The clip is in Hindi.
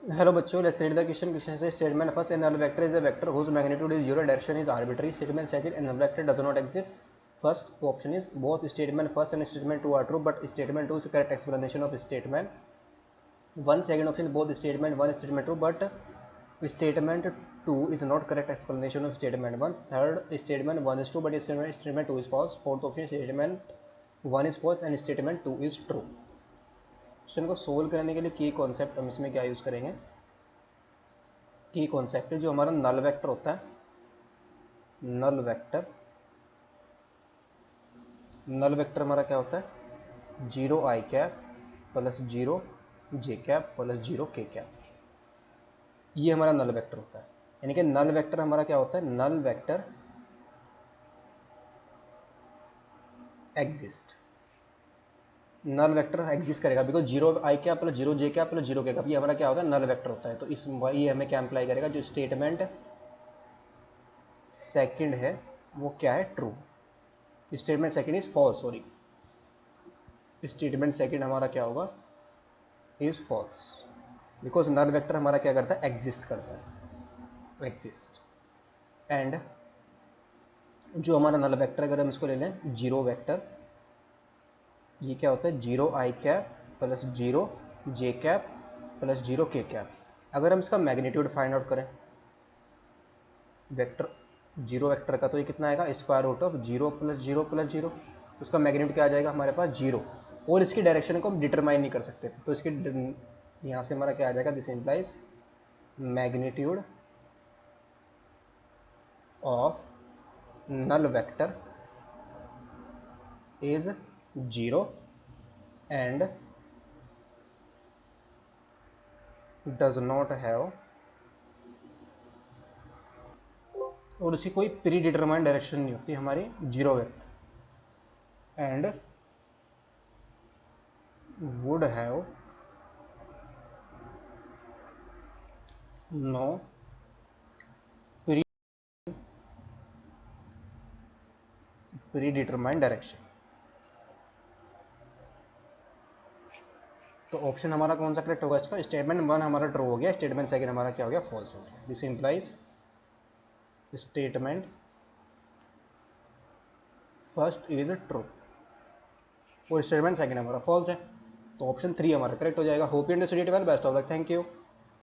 Hello बच्चों, let's read the question. Question says statement first, a null vector is a vector whose magnitude is 0, direction is arbitrary. Statement second, a null vector does not exist. First option is both statement first and statement 2 are true, but statement 2 is the correct explanation of statement 1. Second option, both statement 1 and statement 2, but statement 2 is not correct explanation of statement 1. Third, statement 1 is true, but statement 2 is false. Fourth option, statement 1 is false and statement 2 is true. Question को सोल्व करने के लिए की कॉन्सेप्ट हम इसमें क्या यूज़ करेंगे। की कॉन्सेप्ट है जो हमारा नल वेक्टर होता है, नल वेक्टर हमारा क्या होता है, 0 I cap plus 0 J cap plus 0 K cap, ये हमारा नल वेक्टर होता है। यानी कि नल वेक्टर हमारा क्या होता है, null vector exist, null vector exist करेगा because 0 I cap plus 0 J cap plus 0 K cap, ये हमारा क्या होता है, नल वेक्टर होता है। तो इस ये हमें क्या अप्लाई करेगा, जो स्टेटमेंट सेकंड है वो क्या है, true. Statement second is false, sorry, statement second हमारा क्या होगा, is false, because null vector हमारा क्या करता है, एग्जिस्ट करता है, एग्जिस्ट। एंड जो हमारा नल वेक्टर, अगर हम इसको ले लें जीरो वेक्टर, ये क्या होता है, 0 I cap plus 0 J cap plus 0 K cap. अगर हम इसका मैग्नीट्यूड फाइंड आउट करें वेक्टर, जीरो वेक्टर का, तो ये कितना आएगा, square root of 0 plus 0 plus 0, उसका मैग्नीट्यूड क्या आ जाएगा हमारे पास, 0। और इसकी डायरेक्शन को हम डिटरमाइन नहीं कर सकते, तो इसकी यहाँ से हमारा क्या आ जाएगा, this implies magnitude of null vector is 0 and does not have, और उसकी कोई प्री डिटरमाइंड डायरेक्शन नहीं होती हमारी zero vector, and would have no predetermined direction. तो ऑप्शन हमारा कौन सा करेक्ट होगा इसका, स्टेटमेंट 1 हमारा ट्रू हो गया, स्टेटमेंट सेकंड हमारा क्या हो गया, फॉल्स हो गया। This implies statement first is true और स्टेटमेंट सेकंड हमारा फॉल्स है, तो ऑप्शन 3 हमारा करेक्ट हो जाएगा। Hope you understood it well, best of luck, thank you.